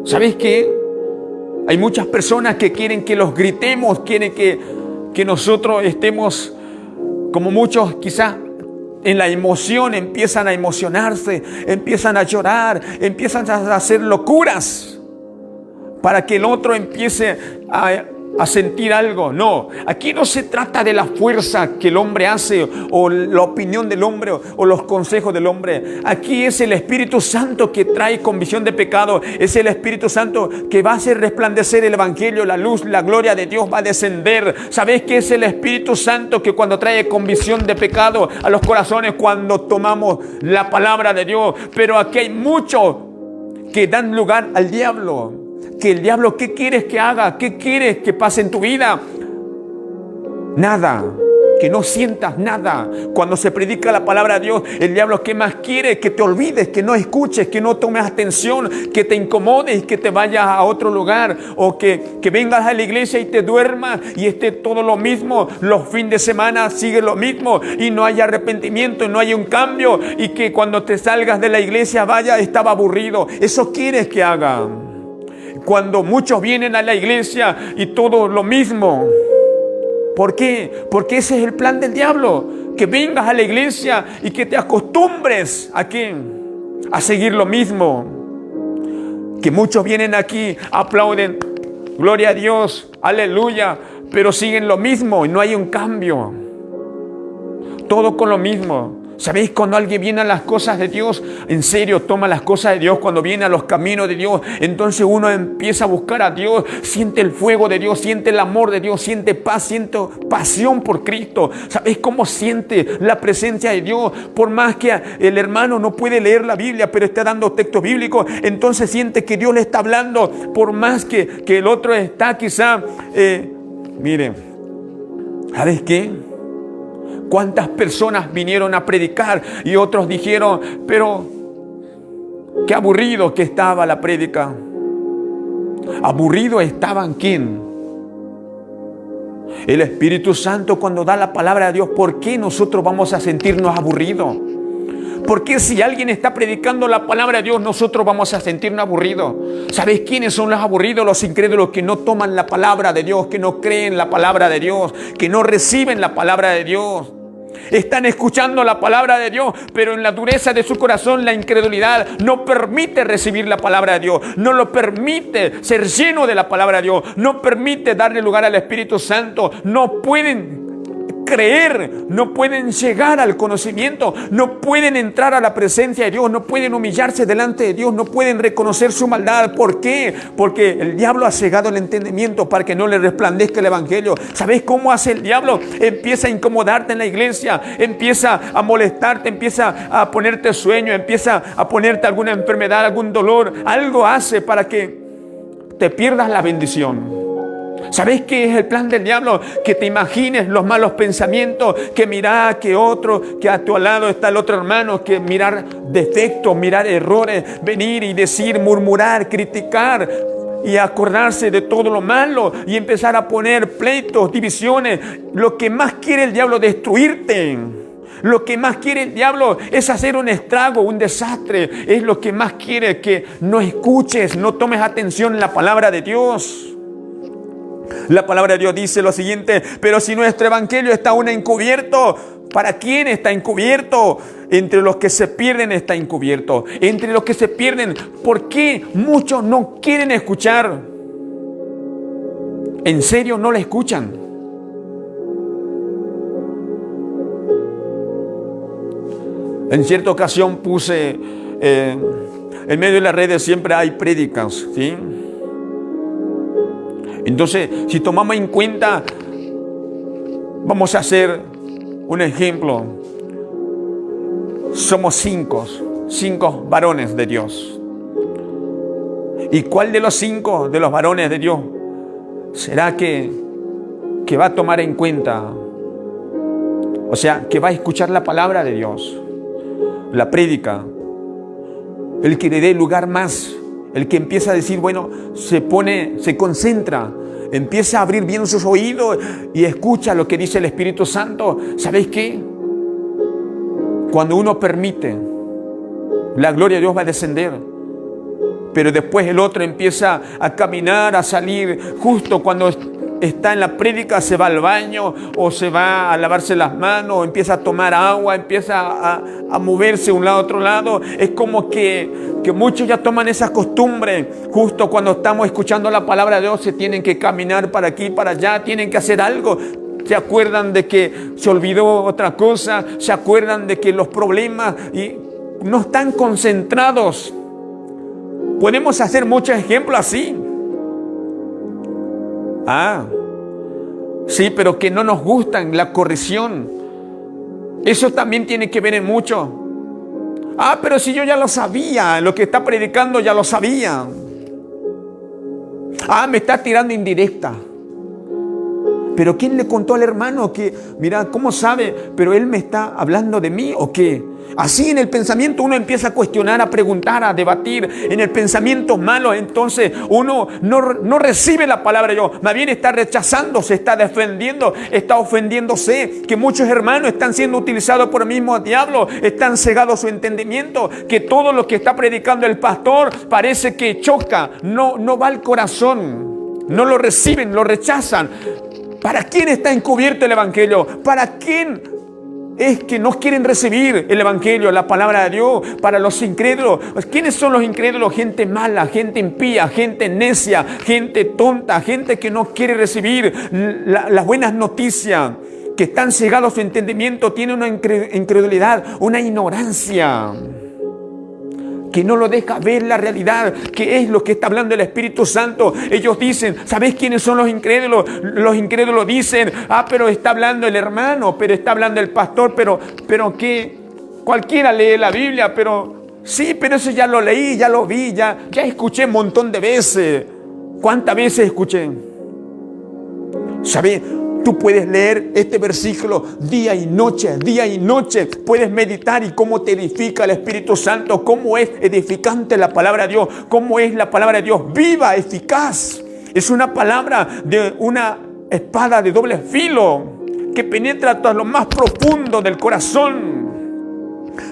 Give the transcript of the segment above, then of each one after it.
¿Sabes qué? Hay muchas personas que quieren que los gritemos, quieren que nosotros estemos como muchos quizás en la emoción, empiezan a emocionarse, empiezan a llorar, empiezan a hacer locuras para que el otro empiece a sentir algo. No, aquí no se trata de la fuerza que el hombre hace o la opinión del hombre o los consejos del hombre. Aquí es el Espíritu Santo que trae convicción de pecado. Es el Espíritu Santo que va a hacer resplandecer el Evangelio, la luz, la gloria de Dios va a descender. ¿Sabes qué es el Espíritu Santo que cuando trae convicción de pecado a los corazones cuando tomamos la palabra de Dios? Pero aquí hay muchos que dan lugar al diablo. Que el diablo, ¿qué quieres que haga? ¿Qué quieres que pase en tu vida? Nada. Que no sientas nada. Cuando se predica la palabra de Dios, el diablo, ¿qué más quiere? Que te olvides, que no escuches, que no tomes atención, que te incomodes, que te vayas a otro lugar, o que vengas a la iglesia y te duermas y esté todo lo mismo. Los fines de semana sigue lo mismo y no hay arrepentimiento, no hay un cambio, y que cuando te salgas de la iglesia vaya, estaba aburrido. Eso quieres que haga. Cuando muchos vienen a la iglesia y todo lo mismo. ¿Por qué? Porque ese es el plan del diablo. Que vengas a la iglesia y que te acostumbres ¿a qué? A seguir lo mismo. Que muchos vienen aquí, aplauden, gloria a Dios, aleluya, pero siguen lo mismo y no hay un cambio. Todo con lo mismo. ¿Sabéis? Cuando alguien viene a las cosas de Dios, en serio, toma las cosas de Dios, cuando viene a los caminos de Dios, entonces uno empieza a buscar a Dios, siente el fuego de Dios, siente el amor de Dios, siente paz, siente pasión por Cristo. ¿Sabéis cómo siente la presencia de Dios? Por más que el hermano no puede leer la Biblia, pero está dando texto bíblico, entonces siente que Dios le está hablando, por más que el otro está quizá, miren, ¿sabéis qué? ¿Cuántas personas vinieron a predicar y otros dijeron, pero qué aburrido que estaba la prédica? ¿Aburrido estaban quién? El Espíritu Santo cuando da la palabra de Dios. ¿Por qué nosotros vamos a sentirnos aburridos? ¿Por qué si alguien está predicando la palabra de Dios nosotros vamos a sentirnos aburridos? ¿Sabéis quiénes son los aburridos? Los incrédulos que no toman la palabra de Dios, que no creen la palabra de Dios, que no reciben la palabra de Dios. Están escuchando la palabra de Dios, pero en la dureza de su corazón la incredulidad no permite recibir la palabra de Dios, no lo permite ser lleno de la palabra de Dios, no permite darle lugar al Espíritu Santo. No pueden creer, no pueden llegar al conocimiento, no pueden entrar a la presencia de Dios, no pueden humillarse delante de Dios, no pueden reconocer su maldad. ¿Por qué? Porque el diablo ha cegado el entendimiento para que no le resplandezca el Evangelio. ¿Sabéis cómo hace el diablo? Empieza a incomodarte en la iglesia, empieza a molestarte, empieza a ponerte sueño, empieza a ponerte alguna enfermedad, algún dolor. Algo hace para que te pierdas la bendición. ¿Sabéis qué es el plan del diablo? Que te imagines los malos pensamientos, que mirar que otro, que a tu lado está el otro hermano, que mirar defectos, mirar errores, venir y decir, murmurar, criticar y acordarse de todo lo malo y empezar a poner pleitos, divisiones. Lo que más quiere el diablo es destruirte. Lo que más quiere el diablo es hacer un estrago, un desastre. Es lo que más quiere, que no escuches, no tomes atención en la palabra de Dios. La palabra de Dios dice lo siguiente: pero si nuestro evangelio está aún encubierto, ¿para quién está encubierto? Entre los que se pierden está encubierto. Entre los que se pierden, ¿por qué muchos no quieren escuchar? ¿En serio no le escuchan? En cierta ocasión puse, en medio de las redes siempre hay prédicas, ¿sí? Entonces, si tomamos en cuenta, vamos a hacer un ejemplo. Somos cinco varones de Dios. ¿Y cuál de los 5 de los varones de Dios será que va a tomar en cuenta? O sea, que va a escuchar la palabra de Dios, la prédica. El que le dé lugar más. El que empieza a decir, bueno, se concentra, empieza a abrir bien sus oídos y escucha lo que dice el Espíritu Santo. ¿Sabéis qué? Cuando uno permite, la gloria de Dios va a descender. pero después el otro empieza a caminar, a salir, justo cuando está en la prédica se va al baño o se va a lavarse las manos o empieza a tomar agua, empieza a moverse de un lado a otro lado. Es como que muchos ya toman esa costumbre. Justo cuando estamos escuchando la palabra de Dios se tienen que caminar para aquí, para allá, tienen que hacer algo. Se acuerdan de que se olvidó otra cosa, se acuerdan de que los problemas y no están concentrados. Podemos hacer muchos ejemplos así. Sí, pero que no nos gustan, la corrección. Eso también tiene que ver en mucho. Pero si yo ya lo sabía, lo que está predicando ya lo sabía. Me está tirando indirecta. Pero ¿quién le contó al hermano que, mira, cómo sabe? ¿Pero él me está hablando de mí o qué? Así en el pensamiento uno empieza a cuestionar, a preguntar, a debatir. En el pensamiento malo, entonces uno no recibe la palabra de Dios. Más bien está rechazando, se está defendiendo, está ofendiéndose. Que muchos hermanos están siendo utilizados por el mismo diablo. Están cegados su entendimiento. Que todo lo que está predicando el pastor parece que choca. No va al corazón. No lo reciben, lo rechazan. ¿Para quién está encubierto el evangelio? ¿Para quién es que no quieren recibir el evangelio, la palabra de Dios? Para los incrédulos. ¿Quiénes son los incrédulos? Gente mala, gente impía, gente necia, gente tonta, gente que no quiere recibir las buenas noticias, que están cegados su entendimiento, tienen una incredulidad, una ignorancia que no lo deja ver la realidad, que es lo que está hablando el Espíritu Santo. Ellos dicen, ¿sabes quiénes son los incrédulos? Los incrédulos dicen, pero está hablando el hermano, pero está hablando el pastor, pero que cualquiera lee la Biblia, pero sí, pero eso ya lo leí, ya lo vi, ya escuché un montón de veces. ¿Cuántas veces escuché? ¿Sabes? Tú puedes leer este versículo día y noche, puedes meditar y cómo te edifica el Espíritu Santo, cómo es edificante la palabra de Dios, cómo es la palabra de Dios viva, eficaz. Es una palabra de una espada de doble filo que penetra hasta lo más profundo del corazón.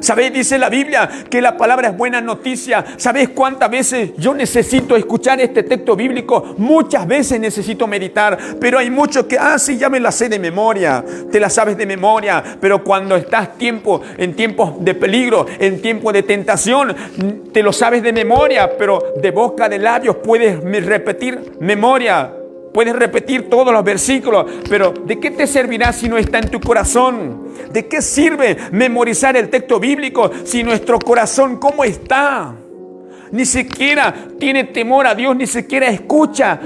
¿Sabéis? Dice la Biblia que la palabra es buena noticia. ¿Sabéis cuántas veces yo necesito escuchar este texto bíblico? Muchas veces necesito meditar, pero hay muchos que, sí, ya me la sé de memoria. Te la sabes de memoria, pero cuando estás en tiempos de peligro, en tiempos de tentación, te lo sabes de memoria, pero de boca de labios puedes repetir memoria. Puedes repetir todos los versículos, pero ¿de qué te servirá si no está en tu corazón? ¿De qué sirve memorizar el texto bíblico si nuestro corazón cómo está? Ni siquiera tiene temor a Dios, ni siquiera escucha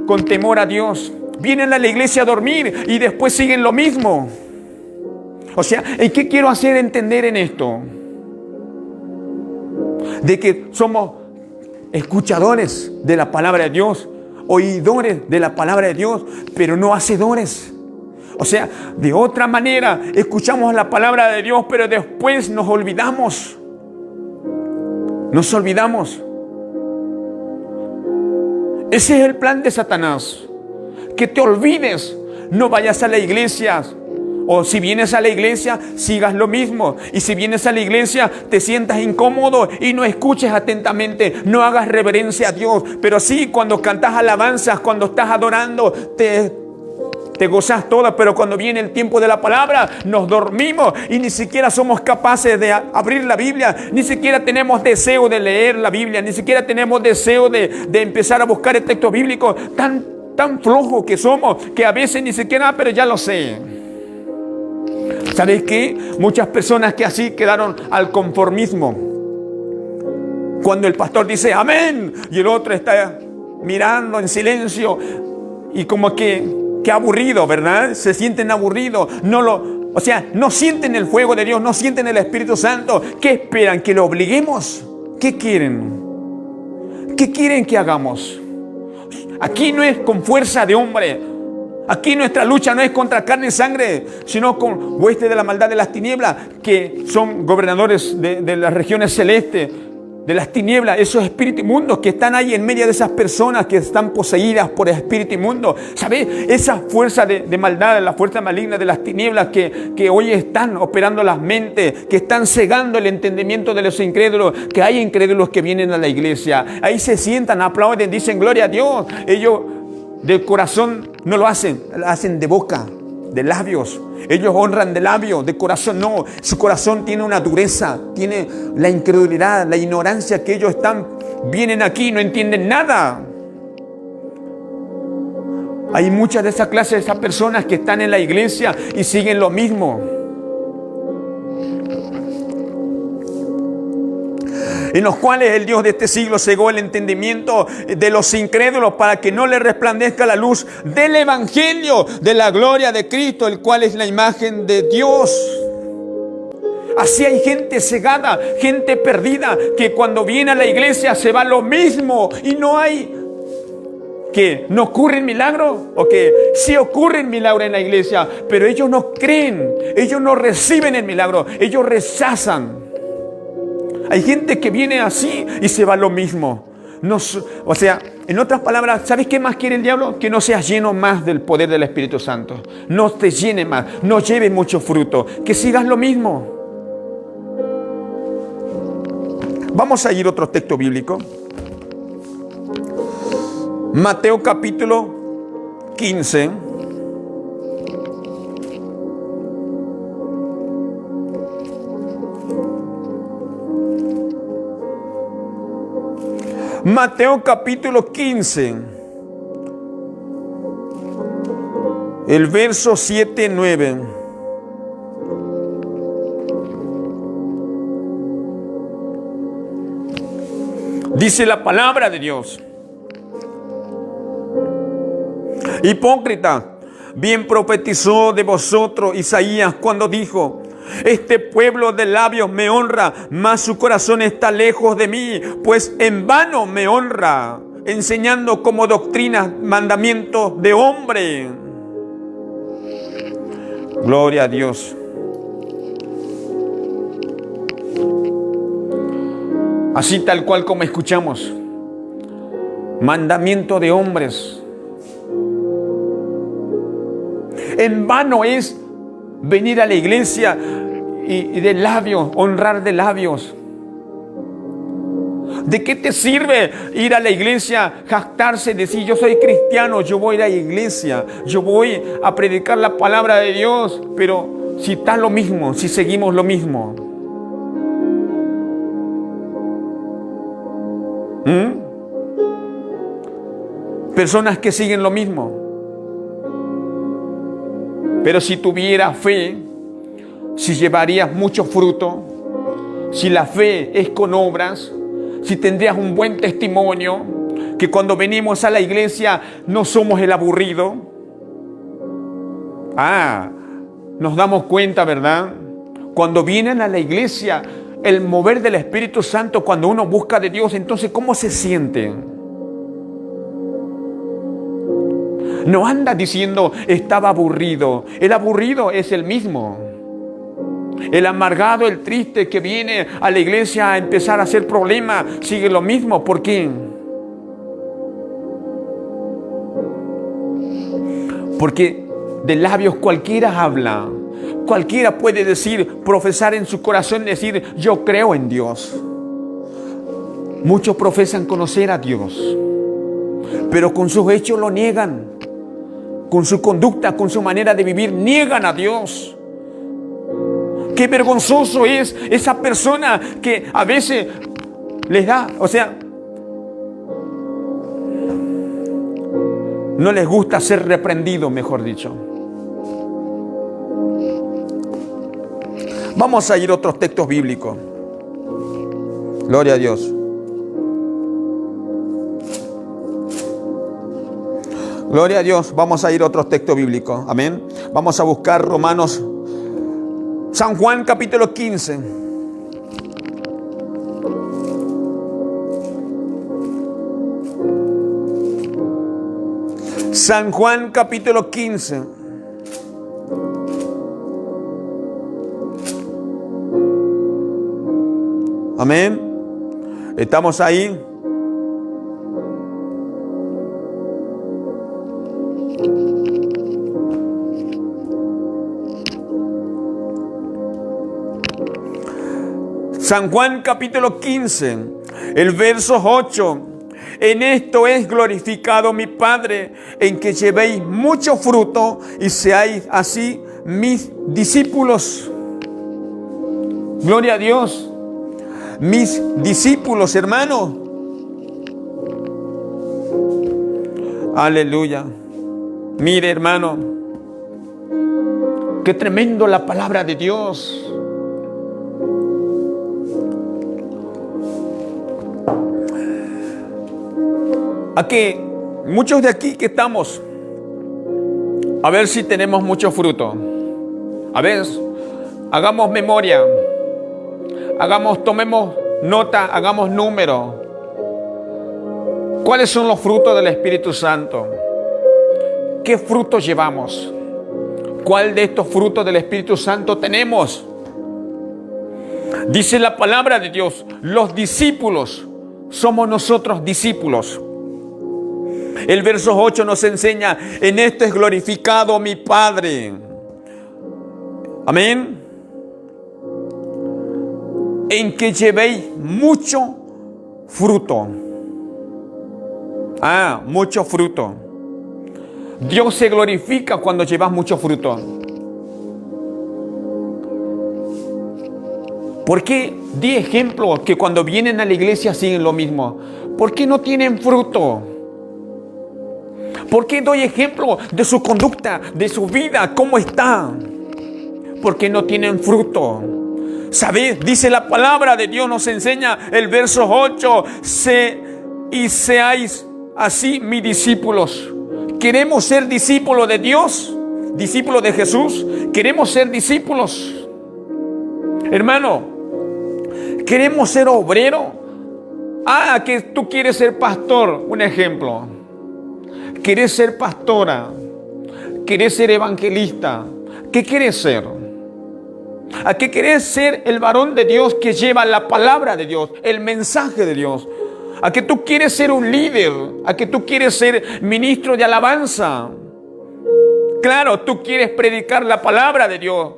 con temor a Dios. Vienen a la iglesia a dormir y después siguen lo mismo. O sea, ¿en qué quiero hacer entender en esto? De que somos escuchadores de la palabra de Dios, oidores de la palabra de Dios, pero no hacedores. O sea, de otra manera, escuchamos la palabra de Dios, pero después nos olvidamos. Nos olvidamos. Ese es el plan de Satanás. Que te olvides, no vayas a la iglesia. O si vienes a la iglesia, sigas lo mismo. Y si vienes a la iglesia, te sientas incómodo y no escuches atentamente. No hagas reverencia a Dios. Pero sí, cuando cantas alabanzas, cuando estás adorando, te gozas toda. Pero cuando viene el tiempo de la palabra, nos dormimos y ni siquiera somos capaces de abrir la Biblia. Ni siquiera tenemos deseo de leer la Biblia. Ni siquiera tenemos deseo de empezar a buscar el texto bíblico. Tan flojos que somos, que a veces ni siquiera, pero ya lo sé. ¿Sabéis qué? Muchas personas que así quedaron al conformismo. Cuando el pastor dice amén y el otro está mirando en silencio y como que aburrido, ¿verdad? Se sienten aburridos. O sea, no sienten el fuego de Dios, no sienten el Espíritu Santo. ¿Qué esperan? ¿Que lo obliguemos? ¿Qué quieren? ¿Qué quieren que hagamos? Aquí no es con fuerza de hombre. Aquí nuestra lucha no es contra carne y sangre, sino con huestes de la maldad de las tinieblas, que son gobernadores de las regiones celestes. de las tinieblas, esos espíritus inmundos que están ahí en medio de esas personas que están poseídas por espíritu inmundo. ¿Sabes? Esa fuerza de maldad, la fuerza maligna de las tinieblas que hoy están operando las mentes, que están cegando el entendimiento de los incrédulos, que hay incrédulos que vienen a la iglesia. Ahí se sientan, aplauden, dicen gloria a Dios. Ellos del corazón no lo hacen de boca, de labios. Ellos honran de labios, de corazón no. Su corazón tiene una dureza, tiene la incredulidad, la ignorancia que ellos vienen aquí y no entienden nada. Hay muchas de esa clase de esas personas que están en la iglesia y siguen lo mismo. En los cuales el Dios de este siglo cegó el entendimiento de los incrédulos para que no les resplandezca la luz del evangelio de la gloria de Cristo, el cual es la imagen de Dios. Así hay gente cegada, gente perdida, que cuando viene a la iglesia se va lo mismo y no hay... ¿Que no ocurren milagros? ¿O que sí ocurren milagros en la iglesia? Pero ellos no creen, ellos no reciben el milagro, ellos rechazan. Hay gente que viene así y se va lo mismo. No, o sea, en otras palabras, ¿sabes qué más quiere el diablo? Que no seas lleno más del poder del Espíritu Santo. No te llene más, no lleves mucho fruto, que sigas lo mismo. Vamos a ir a otro texto bíblico. Mateo capítulo 15. Mateo capítulo 15, el verso 7, 9. Dice la palabra de Dios: hipócrita, bien profetizó de vosotros Isaías cuando dijo: este pueblo de labios me honra, mas su corazón está lejos de mí, pues en vano me honra, enseñando como doctrina mandamientos de hombre. Gloria a Dios. Así tal cual como escuchamos, mandamiento de hombres. En vano es venir a la iglesia y de labios, honrar de labios. ¿De qué te sirve ir a la iglesia, jactarse, decir yo soy cristiano, yo voy a la iglesia, yo voy a predicar la palabra de Dios? Pero si está lo mismo, si seguimos lo mismo. Personas que siguen lo mismo. Pero si tuvieras fe, si llevarías mucho fruto, si la fe es con obras, si tendrías un buen testimonio, que cuando venimos a la iglesia no somos el aburrido. Nos damos cuenta, ¿verdad? Cuando vienen a la iglesia, el mover del Espíritu Santo, cuando uno busca de Dios, entonces ¿cómo se sienten? No anda diciendo estaba aburrido. El aburrido es el mismo. El amargado, el triste que viene a la iglesia a empezar a hacer problemas, sigue lo mismo. ¿Por qué? Porque de labios cualquiera habla. Cualquiera puede decir, profesar en su corazón, decir yo creo en Dios. Muchos profesan conocer a Dios, pero con sus hechos lo niegan. Con su conducta, con su manera de vivir, niegan a Dios. Qué vergonzoso es esa persona que a veces les da, o sea, no les gusta ser reprendido, mejor dicho. Vamos a ir a otros textos bíblicos. Gloria a Dios. Gloria a Dios. Vamos a ir a otros textos bíblicos. Amén. Vamos a buscar Romanos, San Juan capítulo 15. San Juan capítulo 15. Amén. ¿Estamos ahí? San Juan capítulo 15, el verso 8. En esto es glorificado mi Padre, en que llevéis mucho fruto y seáis así mis discípulos. Gloria a Dios. Mis discípulos, hermanos. Aleluya. Mire, hermano, qué tremendo la palabra de Dios. Aquí, muchos de aquí que estamos, a ver si tenemos mucho fruto. A ver, hagamos memoria, tomemos nota, hagamos número. ¿Cuáles son los frutos del Espíritu Santo? ¿Qué frutos llevamos? ¿Cuál de estos frutos del Espíritu Santo tenemos? Dice la palabra de Dios, los discípulos, somos nosotros discípulos. El verso 8 nos enseña, en esto es glorificado mi Padre. Amén. En que llevéis mucho fruto. Mucho fruto. Dios se glorifica cuando llevas mucho fruto. ¿Por qué di ejemplo que cuando vienen a la iglesia siguen lo mismo? ¿Por qué no tienen fruto? ¿Por qué doy ejemplo de su conducta, de su vida, cómo está? Porque no tienen fruto. ¿Sabéis? Dice la palabra de Dios, nos enseña el verso 8, y seáis así mis discípulos. ¿Queremos ser discípulos de Dios? ¿Discípulos de Jesús? ¿Queremos ser discípulos? Hermano, ¿queremos ser obrero? Que tú quieres ser pastor, un ejemplo. ¿Quieres ser pastora? ¿Quieres ser evangelista? ¿Qué quieres ser? ¿A qué querés ser el varón de Dios que lleva la palabra de Dios, el mensaje de Dios? ¿A que tú quieres ser un líder? ¿A que tú quieres ser ministro de alabanza? Claro, tú quieres predicar la palabra de Dios.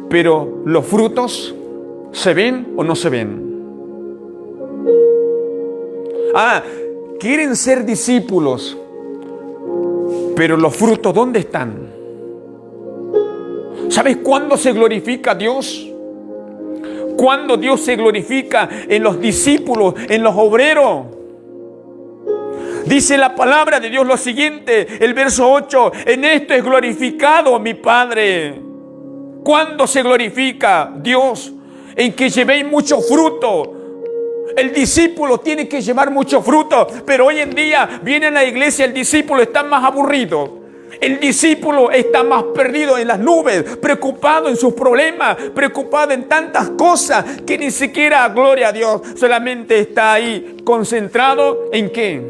Pero los frutos, ¿se ven o no se ven? Quieren ser discípulos. Pero los frutos, ¿dónde están? ¿Sabes cuándo se glorifica Dios? Cuando Dios se glorifica en los discípulos, en los obreros. Dice la palabra de Dios lo siguiente, el verso 8, en esto es glorificado mi Padre. ¿Cuándo se glorifica Dios? En que llevéis mucho fruto. El discípulo tiene que llevar mucho fruto, pero hoy en día viene a la iglesia, el discípulo está más aburrido. El discípulo está más perdido en las nubes, preocupado en sus problemas, preocupado en tantas cosas que ni siquiera, gloria a Dios, solamente está ahí concentrado ¿en qué?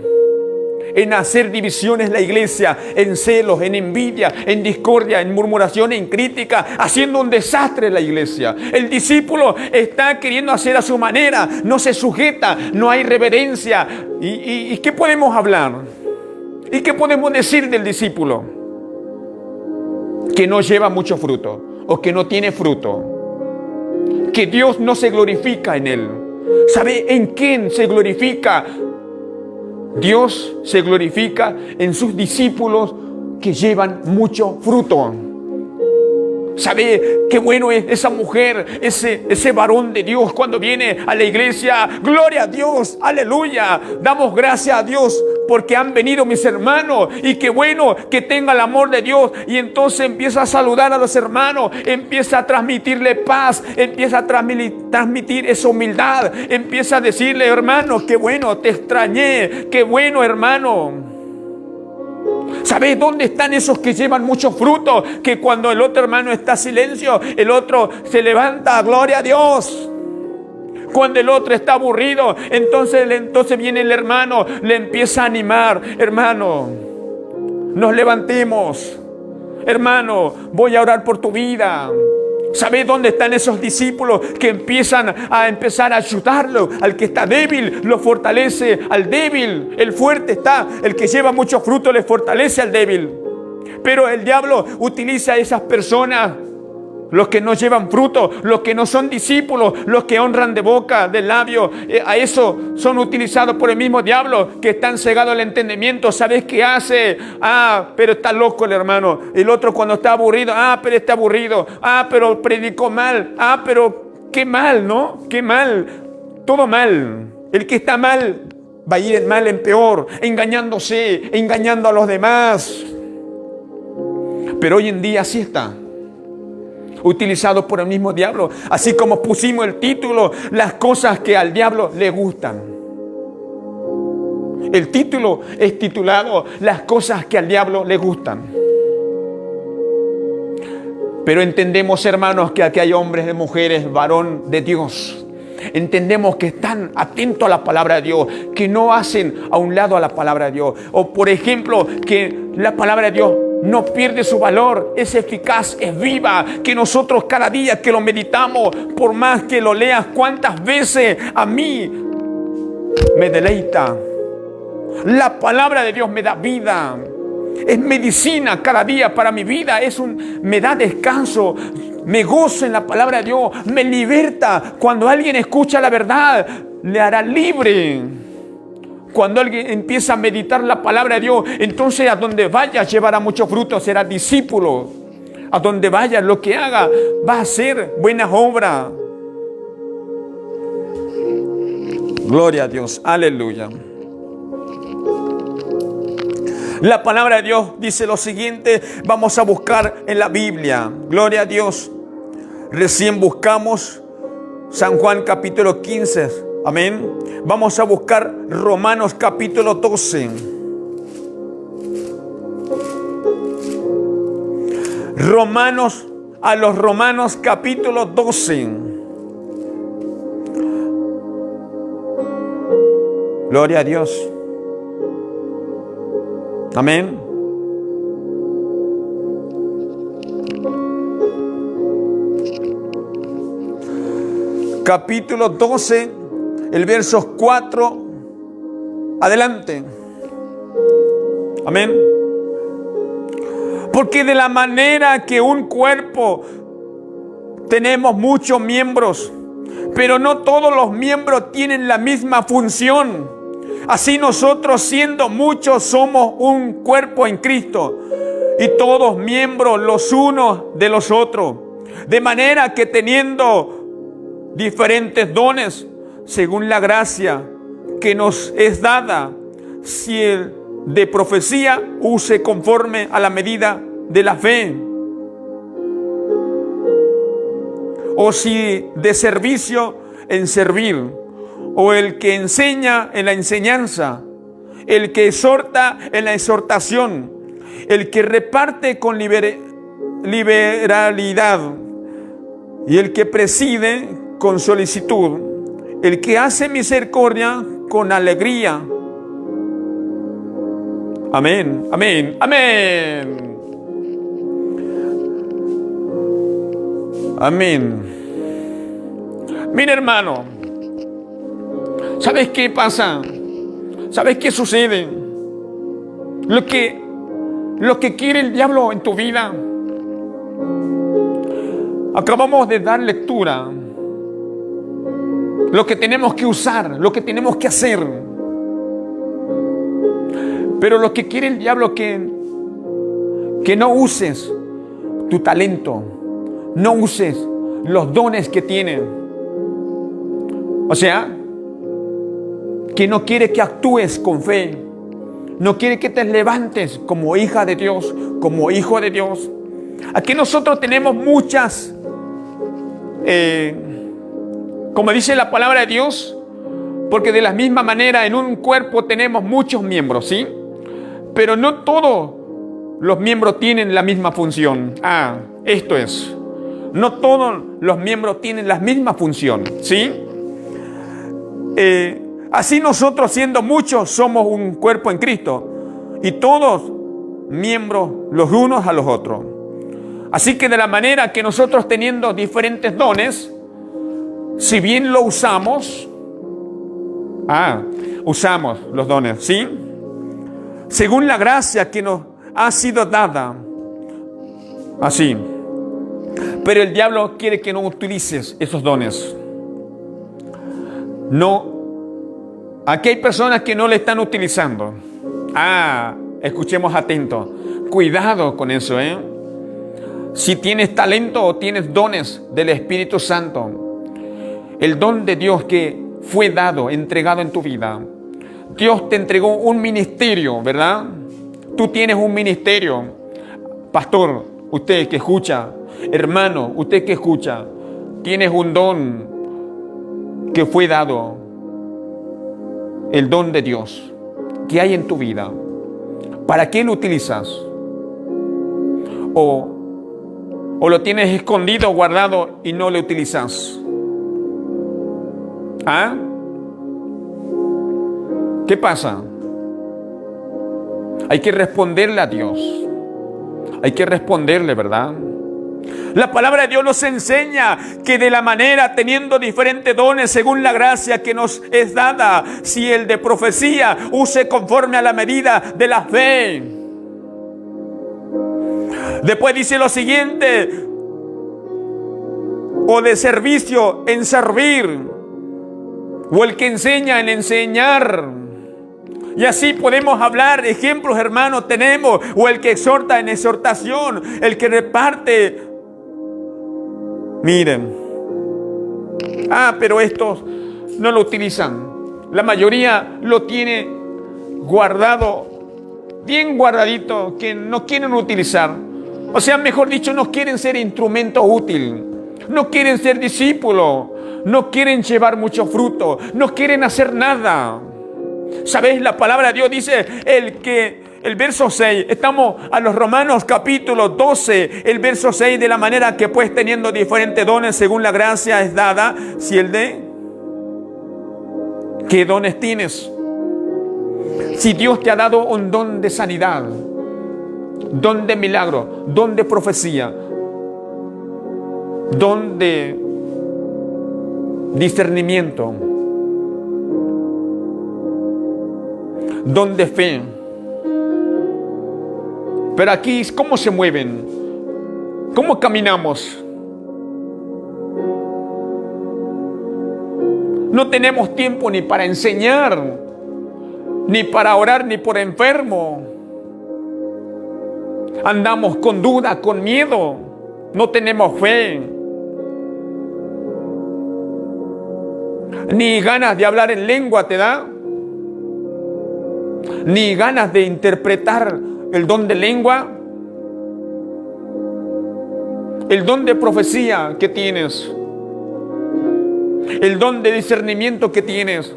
En hacer divisiones la iglesia, en celos, en envidia, en discordia, en murmuración, en crítica, haciendo un desastre la iglesia. El discípulo está queriendo hacer a su manera, no se sujeta, no hay reverencia. ¿Y qué podemos hablar? ¿Y qué podemos decir del discípulo? Que no lleva mucho fruto o que no tiene fruto. Que Dios no se glorifica en él. ¿Sabe en quién se glorifica? Dios se glorifica en sus discípulos que llevan mucho fruto. ¿Sabe qué bueno es esa mujer, ese varón de Dios cuando viene a la iglesia? Gloria a Dios, aleluya. Damos gracias a Dios porque han venido mis hermanos y qué bueno que tenga el amor de Dios. Y entonces empieza a saludar a los hermanos, empieza a transmitirle paz, empieza a transmitir esa humildad, empieza a decirle, hermano, qué bueno, te extrañé, qué bueno, hermano. ¿Sabéis dónde están esos que llevan mucho fruto? Que cuando el otro hermano está en silencio, el otro se levanta, gloria a Dios. Cuando el otro está aburrido, entonces viene el hermano, le empieza a animar. Hermano, nos levantemos. Hermano, voy a orar por tu vida. ¿Sabes dónde están esos discípulos que empiezan a ayudarlo? Al que está débil lo fortalece al débil. El fuerte está, el que lleva mucho fruto le fortalece al débil. Pero el diablo utiliza a esas personas, los que no llevan fruto, los que no son discípulos, los que honran de boca, de labio, a eso son utilizados por el mismo diablo, que están cegados al entendimiento. ¿Sabes qué hace? Pero está loco el hermano. El otro cuando está aburrido, pero está aburrido. Pero predicó mal. Pero qué mal, ¿no? Qué mal. Todo mal. El que está mal va a ir en mal en peor, engañándose, engañando a los demás. Pero hoy en día así está, utilizado por el mismo diablo. Así como pusimos el título, las cosas que al diablo le gustan. El título es titulado Las cosas que al diablo le gustan. Pero entendemos, hermanos, que aquí hay hombres y mujeres, varón de Dios. Entendemos que están atentos a la palabra de Dios, que no hacen a un lado a la palabra de Dios. O por ejemplo, que la palabra de Dios no pierde su valor, es eficaz, es viva, que nosotros cada día que lo meditamos, por más que lo leas cuántas veces, a mí me deleita. La palabra de Dios me da vida, es medicina cada día para mi vida, me da descanso, me gozo en la palabra de Dios, me liberta. Cuando alguien escucha la verdad, le hará libre. Cuando alguien empieza a meditar la palabra de Dios, entonces a donde vaya llevará mucho fruto, será discípulo. A donde vaya, lo que haga, va a hacer buenas obras. Gloria a Dios, aleluya. La palabra de Dios dice lo siguiente, vamos a buscar en la Biblia. Gloria a Dios. Recién buscamos San Juan capítulo 15. Amén. Vamos a buscar Romanos capítulo 12. Romanos capítulo 12. Gloria a Dios. Amén. Capítulo 12, el verso 4, adelante. Amén. Porque de la manera que un cuerpo tenemos muchos miembros, pero no todos los miembros tienen la misma función. Así nosotros, siendo muchos, somos un cuerpo en Cristo, y todos miembros los unos de los otros. De manera que teniendo diferentes dones, según la gracia que nos es dada, si el de profecía, use conforme a la medida de la fe. O si de servicio, en servir. O el que enseña, en la enseñanza. El que exhorta, en la exhortación. El que reparte con liberalidad. Y el que preside con solicitud. El que hace misericordia con alegría. Amén, amén, amén. Amén. Mira, hermano, ¿sabes qué pasa? ¿Sabes qué sucede? Lo que quiere el diablo en tu vida. Acabamos de dar lectura. Lo que tenemos que usar, lo que tenemos que hacer. Pero lo que quiere el diablo que no uses tu talento, no uses los dones que tiene. O sea, que no quiere que actúes con fe, no quiere que te levantes como hija de Dios, como hijo de Dios. Aquí nosotros tenemos muchas, como dice la palabra de Dios, porque de la misma manera en un cuerpo tenemos muchos miembros, ¿sí? Pero no todos los miembros tienen la misma función. Esto es, no todos los miembros tienen la misma función, ¿sí? Así nosotros, siendo muchos, somos un cuerpo en Cristo, y todos miembros los unos a los otros. Así que de la manera que nosotros teniendo diferentes dones, si bien lo usamos, usamos los dones, ¿sí? Según la gracia que nos ha sido dada, así. Pero el diablo quiere que no utilices esos dones. No. Aquí hay personas que no le están utilizando. Escuchemos atentos. Cuidado con eso, ¿eh? Si tienes talento o tienes dones del Espíritu Santo, el don de Dios que fue dado, entregado en tu vida. Dios te entregó un ministerio, ¿verdad? Tú tienes un ministerio. Pastor, usted que escucha, hermano, usted que escucha, tienes un don que fue dado. El don de Dios que hay en tu vida. ¿Para qué lo utilizas? ¿O lo tienes escondido, guardado y no lo utilizas? ¿Qué pasa? Hay que responderle a Dios. Hay que responderle, ¿verdad? La palabra de Dios nos enseña que de la manera, teniendo diferentes dones según la gracia que nos es dada, si el de profecía, use conforme a la medida de la fe. Después dice lo siguiente: o de servicio, en servir, o el que enseña, en enseñar. Y así podemos hablar, ejemplos, hermanos, tenemos. O el que exhorta, en exhortación. El que reparte. Miren. Pero estos no lo utilizan. La mayoría lo tiene guardado, bien guardadito, que no quieren utilizar. O sea, mejor dicho, no quieren ser instrumento útil. No quieren ser discípulos. No quieren llevar mucho fruto. No quieren hacer nada. ¿Sabéis? La palabra de Dios dice el verso 6, estamos a los Romanos capítulo 12, el verso 6, de la manera que pues teniendo diferentes dones según la gracia es dada, si el de, ¿qué dones tienes? Si Dios te ha dado un don de sanidad, don de milagro, don de profecía, don de discernimiento, don de fe. Pero aquí, ¿cómo se mueven? ¿Cómo caminamos? No tenemos tiempo ni para enseñar, ni para orar, ni por enfermo. Andamos con duda, con miedo. No tenemos fe. Ni ganas de hablar en lengua te da. Ni ganas de interpretar el don de lengua, el don de profecía que tienes, el don de discernimiento que tienes.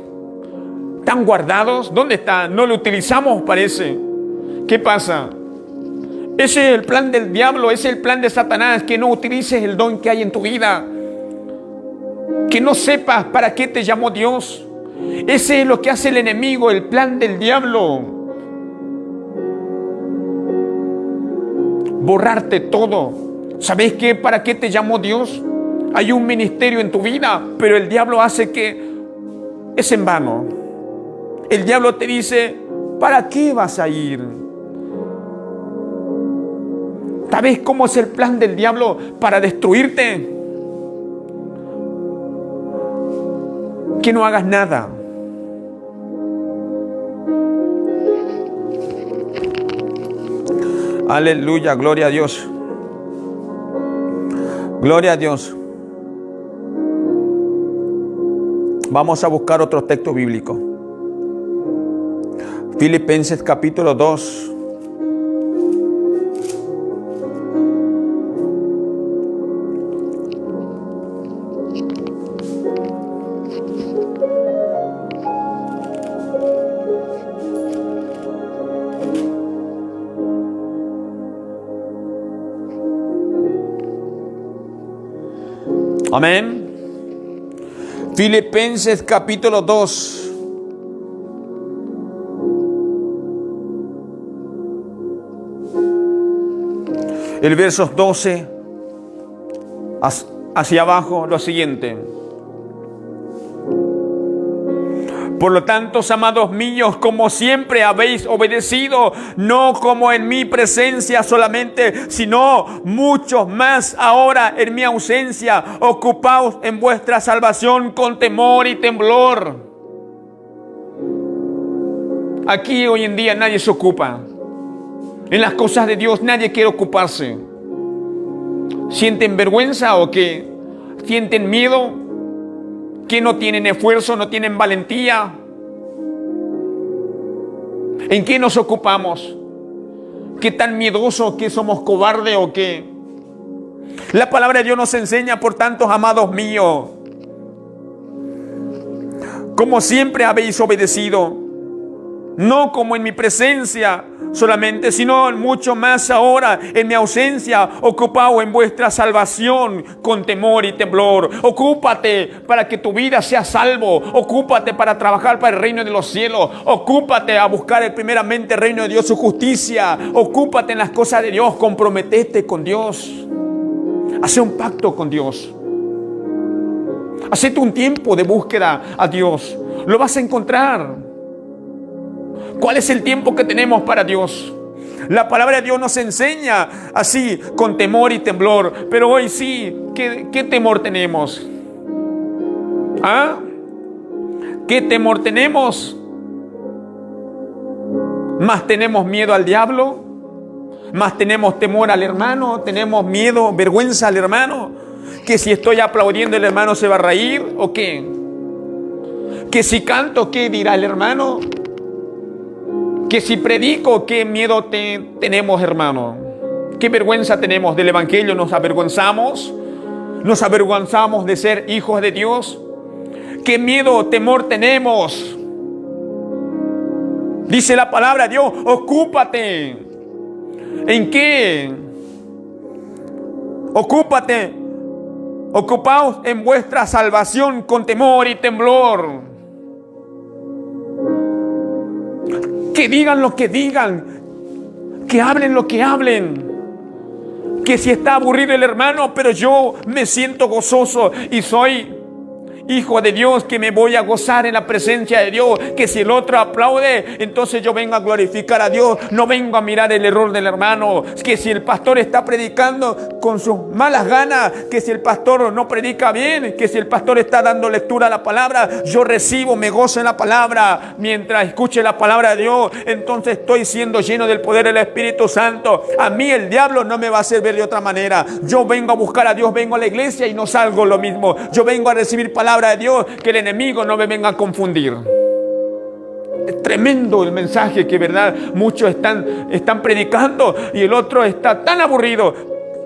¿Están guardados? ¿Dónde están? No lo utilizamos, parece. ¿Qué pasa? Ese es el plan del diablo, ese es el plan de Satanás, que no utilices el don que hay en tu vida, que no sepas para qué te llamó Dios. Ese es lo que hace el enemigo, el plan del diablo. Borrarte todo. ¿Sabéis qué? ¿Para qué te llamó Dios? Hay un ministerio en tu vida, pero el diablo hace que es en vano. El diablo te dice, ¿para qué vas a ir? ¿Sabéis cómo es el plan del diablo para destruirte? Que no hagas nada. Aleluya, gloria a Dios. Gloria a Dios. Vamos a buscar otro texto bíblico. Filipenses capítulo 2. Amén. Filipenses capítulo 2. el verso 12 hacia abajo, lo siguiente. Por lo tanto, amados míos, como siempre habéis obedecido, no como en mi presencia solamente, sino mucho más ahora en mi ausencia, ocupaos en vuestra salvación con temor y temblor. Aquí hoy en día nadie se ocupa. En las cosas de Dios nadie quiere ocuparse. ¿Sienten vergüenza o qué? ¿Sienten miedo? ¿Que no tienen esfuerzo, no tienen valentía? ¿En qué nos ocupamos? ¿Qué tan miedoso, que somos cobardes o qué? La palabra de Dios nos enseña, por tanto, amados míos, como siempre habéis obedecido, no como en mi presencia solamente, sino mucho más ahora en mi ausencia, ocupado en vuestra salvación con temor y temblor. Ocúpate para que tu vida sea salvo. Ocúpate para trabajar para el reino de los cielos. Ocúpate a buscar primeramente el reino de Dios, su justicia. Ocúpate en las cosas de Dios. Comprometete con Dios. Haz un pacto con Dios. Hacete un tiempo de búsqueda a Dios. Lo vas a encontrar. ¿Cuál es el tiempo que tenemos para Dios? La palabra de Dios nos enseña así, con temor y temblor. Pero hoy sí, ¿qué temor tenemos? ¿Ah? ¿Qué temor tenemos? ¿Más tenemos miedo al diablo? ¿Más tenemos temor al hermano? ¿Tenemos miedo, vergüenza al hermano? ¿Que si estoy aplaudiendo el hermano se va a reír o qué? ¿Que si canto qué dirá el hermano? Que si predico, qué miedo tenemos, hermano. Qué vergüenza tenemos del evangelio. Nos avergonzamos de ser hijos de Dios. Qué miedo, temor tenemos. Dice la palabra de Dios, ocúpate. ¿En qué? Ocúpate. Ocupaos en vuestra salvación con temor y temblor. Que digan lo que digan, que hablen lo que hablen, que si está aburrido el hermano, pero yo me siento gozoso y soy hijo de Dios, que me voy a gozar en la presencia de Dios, que si el otro aplaude, entonces yo vengo a glorificar a Dios, no vengo a mirar el error del hermano, que si el pastor está predicando con sus malas ganas, que si el pastor no predica bien, que si el pastor está dando lectura a la palabra, yo recibo, me gozo en la palabra, mientras escuche la palabra de Dios, entonces estoy siendo lleno del poder del Espíritu Santo. A mí el diablo no me va a hacer ver de otra manera. Yo vengo a buscar a Dios, vengo a la iglesia y no salgo lo mismo. Yo vengo a recibir palabra de Dios, que el enemigo no me venga a confundir. Es tremendo el mensaje que, verdad, muchos están predicando y el otro está tan aburrido.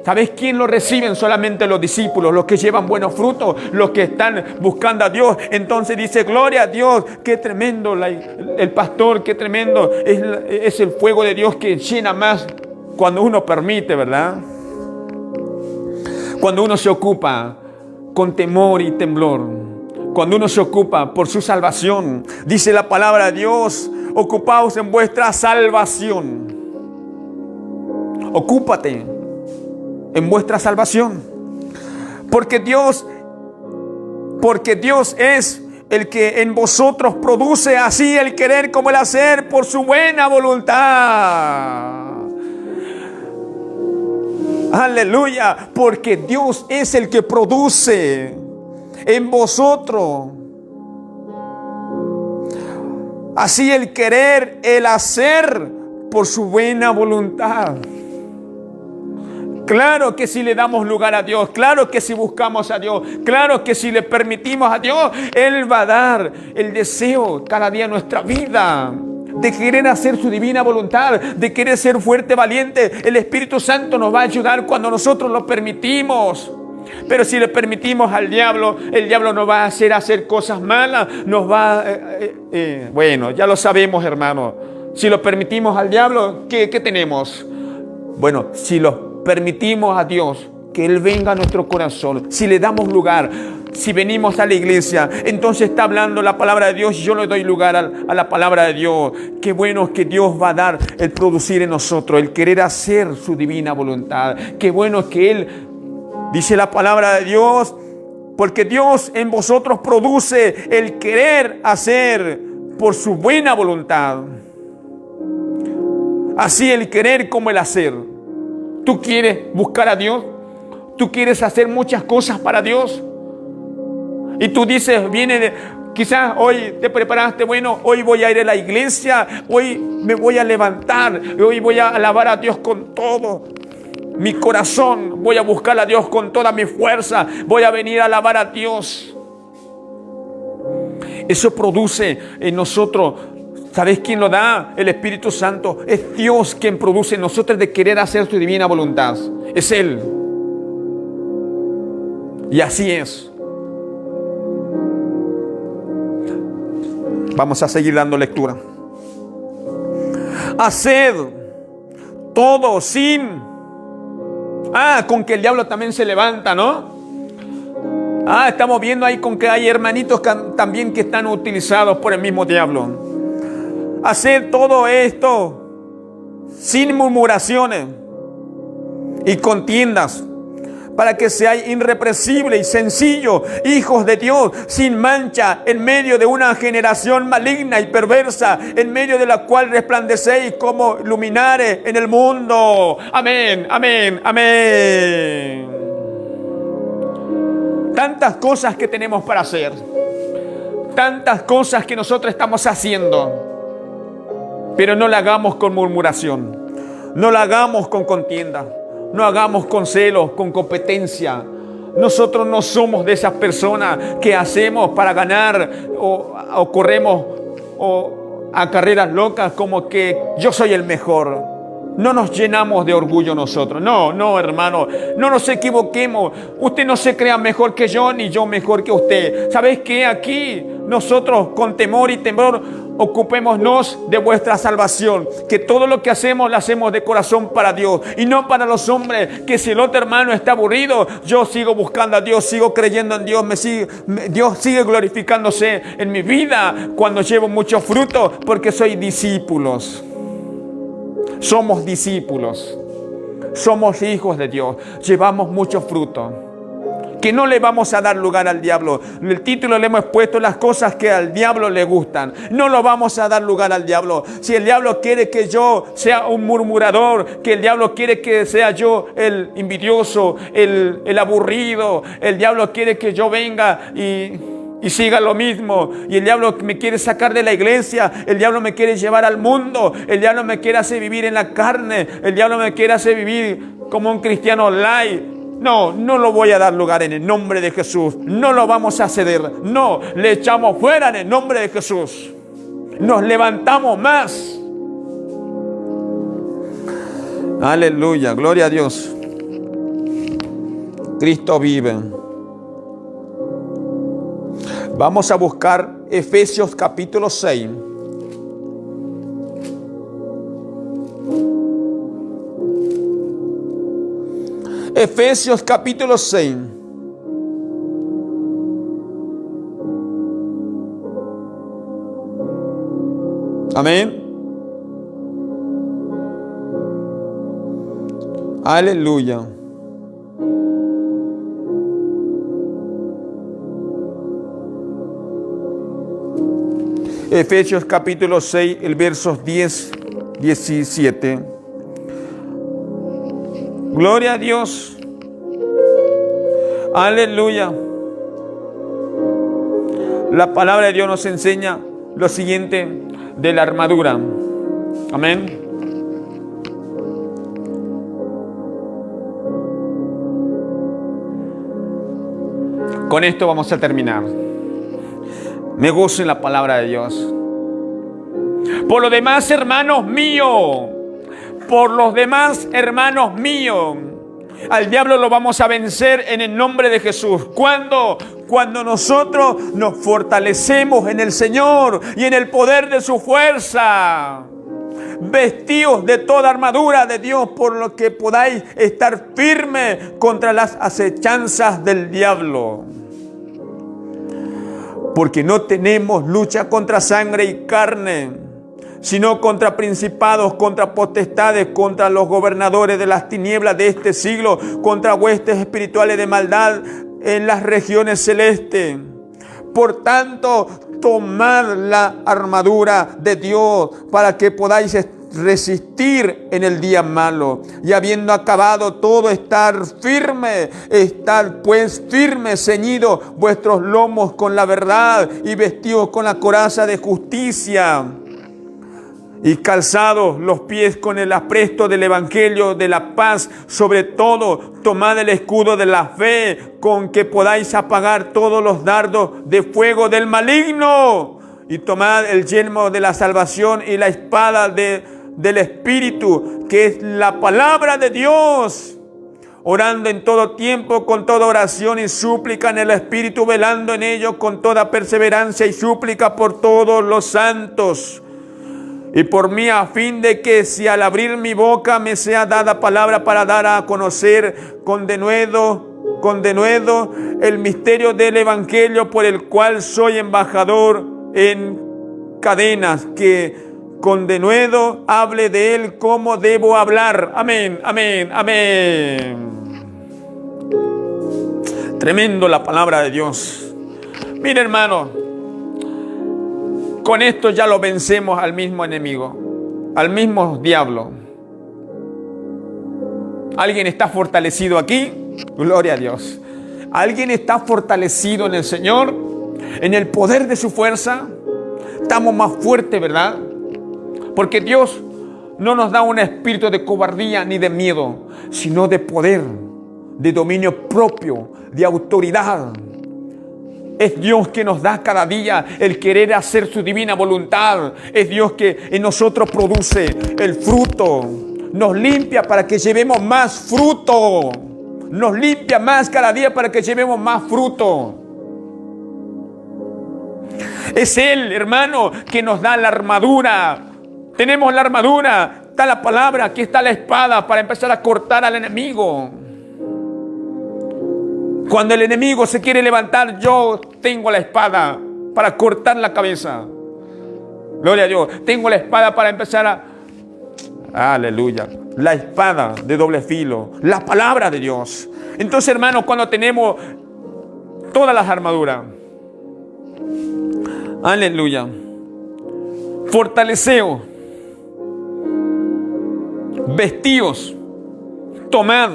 ¿Sabes quién lo reciben? Solamente los discípulos, los que llevan buenos frutos, los que están buscando a Dios. Entonces dice, gloria a Dios, qué tremendo el pastor, qué tremendo es el fuego de Dios que llena más cuando uno permite, ¿verdad? Cuando uno se ocupa con temor y temblor. Cuando uno se ocupa por su salvación, dice la palabra de Dios, ocupaos en vuestra salvación. Ocúpate en vuestra salvación. Porque Dios es el que en vosotros produce así el querer como el hacer por su buena voluntad. Aleluya, porque Dios es el que produce en vosotros así el querer, el hacer por su buena voluntad. Claro que si le damos lugar a Dios, claro que si buscamos a Dios, claro que si le permitimos a Dios, Él va a dar el deseo cada día en nuestra vida de querer hacer su divina voluntad, de querer ser fuerte, valiente. El Espíritu Santo nos va a ayudar cuando nosotros lo permitimos. Pero si le permitimos al diablo, el diablo nos va a hacer cosas malas, nos va bueno, ya lo sabemos, hermano. Si lo permitimos al diablo, ¿qué tenemos? Bueno, si lo permitimos a Dios, que Él venga a nuestro corazón. Si le damos lugar, si venimos a la iglesia, entonces está hablando la palabra de Dios y yo le doy lugar a la palabra de Dios. Qué bueno es que Dios va a dar el producir en nosotros, el querer hacer su divina voluntad. Qué bueno es que Él, dice la palabra de Dios, porque Dios en vosotros produce el querer hacer por su buena voluntad. Así el querer como el hacer. ¿Tú quieres buscar a Dios? ¿Tú quieres hacer muchas cosas para Dios? Y tú dices, quizás hoy te preparaste, bueno, hoy voy a ir a la iglesia, hoy me voy a levantar, hoy voy a alabar a Dios con todo mi corazón, voy a buscar a Dios con toda mi fuerza, voy a venir a alabar a Dios. Eso produce en nosotros, ¿sabes quién lo da? El Espíritu Santo. Es Dios quien produce en nosotros de querer hacer su divina voluntad. Es Él. Y así es. Vamos a seguir dando lectura. Haced todo sin... con que el diablo también se levanta, ¿no? Estamos viendo ahí con que hay hermanitos también que están utilizados por el mismo diablo. Haced todo esto sin murmuraciones y contiendas, para que seáis irreprensibles y sencillos, hijos de Dios, sin mancha, en medio de una generación maligna y perversa, en medio de la cual resplandecéis como luminares en el mundo. Amén, amén, amén. Tantas cosas que tenemos para hacer, tantas cosas que nosotros estamos haciendo, pero no la hagamos con murmuración, no la hagamos con contienda. No hagamos con celos, con competencia. Nosotros no somos de esas personas que hacemos para ganar o corremos a carreras locas como que yo soy el mejor. No nos llenamos de orgullo nosotros. No, hermano. No nos equivoquemos. Usted no se crea mejor que yo, ni yo mejor que usted. ¿Sabes qué? Aquí nosotros con temor y temor ocupémonos de vuestra salvación. Que todo lo que hacemos, lo hacemos de corazón para Dios. Y no para los hombres. Que si el otro hermano está aburrido, yo sigo buscando a Dios, sigo creyendo en Dios. Dios sigue glorificándose en mi vida cuando llevo mucho fruto, porque soy discípulos. Somos discípulos, somos hijos de Dios, llevamos mucho fruto, que no le vamos a dar lugar al diablo. El título le hemos puesto las cosas que al diablo le gustan. No lo vamos a dar lugar al diablo. Si el diablo quiere que yo sea un murmurador, que el diablo quiere que sea yo el envidioso, el aburrido, el diablo quiere que yo venga y siga lo mismo, y el diablo me quiere sacar de la iglesia, el diablo me quiere llevar al mundo, el diablo me quiere hacer vivir en la carne, el diablo me quiere hacer vivir como un cristiano light. No lo voy a dar lugar en el nombre de Jesús. No lo vamos a ceder. No, le echamos fuera en el nombre de Jesús. Nos levantamos más. Aleluya, gloria a Dios. Cristo vive. Vamos a buscar Efesios capítulo 6. Efesios capítulo 6. Amén. Aleluya. Efesios capítulo 6, el versos 10, 17. Gloria a Dios. Aleluya. La palabra de Dios nos enseña lo siguiente de la armadura. Amén. Con esto vamos a terminar. Me gozo en la palabra de Dios. Por lo demás, hermanos míos, al diablo lo vamos a vencer en el nombre de Jesús. ¿Cuándo? Cuando nosotros nos fortalecemos en el Señor y en el poder de su fuerza. Vestíos de toda armadura de Dios, por lo que podáis estar firmes contra las acechanzas del diablo. Porque no tenemos lucha contra sangre y carne, sino contra principados, contra potestades, contra los gobernadores de las tinieblas de este siglo, contra huestes espirituales de maldad en las regiones celestes. Por tanto, tomad la armadura de Dios para que podáis resistir en el día malo, y habiendo acabado todo, estar firme. Estad pues firmes, ceñidos vuestros lomos con la verdad y vestidos con la coraza de justicia, y calzados los pies con el apresto del evangelio de la paz. Sobre todo, tomad el escudo de la fe, con que podáis apagar todos los dardos de fuego del maligno. Y tomad el yelmo de la salvación y la espada del Espíritu, que es la palabra de Dios. Orando en todo tiempo con toda oración y súplica en el Espíritu, velando en ello con toda perseverancia y súplica por todos los santos. Y por mí, a fin de que si al abrir mi boca me sea dada palabra para dar a conocer con denuedo el misterio del evangelio, por el cual soy embajador en cadenas, que con denuedo hable de él como debo hablar. Amén, amén, amén. Tremendo la palabra de Dios. Mira, hermano, con esto ya lo vencemos al mismo enemigo, al mismo diablo. ¿Alguien está fortalecido aquí? Gloria a Dios. ¿Alguien está fortalecido en el Señor? En el poder de su fuerza. Estamos más fuertes, ¿verdad? Porque Dios no nos da un espíritu de cobardía ni de miedo, sino de poder, de dominio propio, de autoridad. Es Dios que nos da cada día el querer hacer su divina voluntad. Es Dios que en nosotros produce el fruto. Nos limpia para que llevemos más fruto. Nos limpia más cada día para que llevemos más fruto. Es Él, hermano, que nos da la armadura. Tenemos la armadura. Está la palabra, aquí está la espada para empezar a cortar al enemigo. Cuando el enemigo se quiere levantar, yo tengo la espada para cortar la cabeza. Gloria a Dios. Tengo la espada para empezar a... Aleluya. La espada de doble filo. La palabra de Dios. Entonces, hermanos, cuando tenemos todas las armaduras. Aleluya. Fortaleceos. Vestíos. Tomad.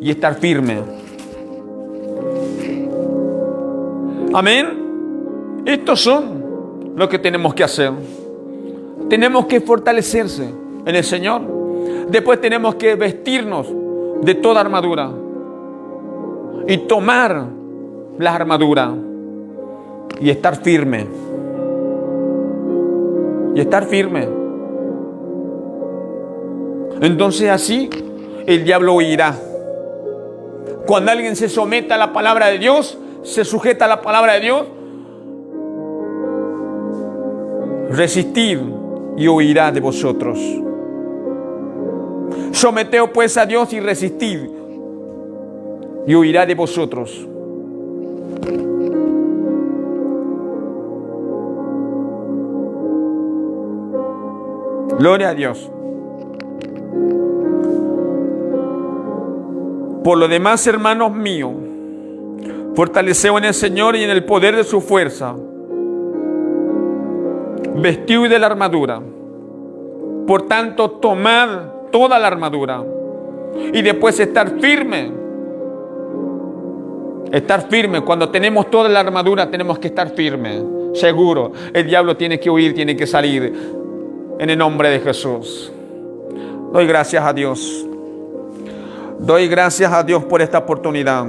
Y estar firme. Amén. Estos son lo que tenemos que hacer. Tenemos que fortalecerse en el Señor. Después tenemos que vestirnos de toda armadura y tomar la armadura y estar firme. Y estar firme. Entonces así el diablo huirá. Cuando alguien se somete a la palabra de Dios, se sujeta a la palabra de Dios, resistid y huirá de vosotros. Someteos pues a Dios y resistid y huirá de vosotros. Gloria a Dios. Por lo demás, hermanos míos, fortaleceos en el Señor y en el poder de su fuerza. Vestíos de la armadura. Por tanto, tomad toda la armadura. Y después estar firme. Estar firme. Cuando tenemos toda la armadura, tenemos que estar firme. Seguro. El diablo tiene que huir, tiene que salir. En el nombre de Jesús. Doy gracias a Dios. Doy gracias a Dios por esta oportunidad.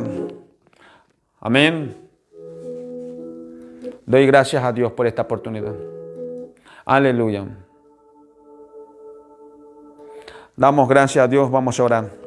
Amén. Doy gracias a Dios por esta oportunidad. Aleluya. Damos gracias a Dios. Vamos a orar.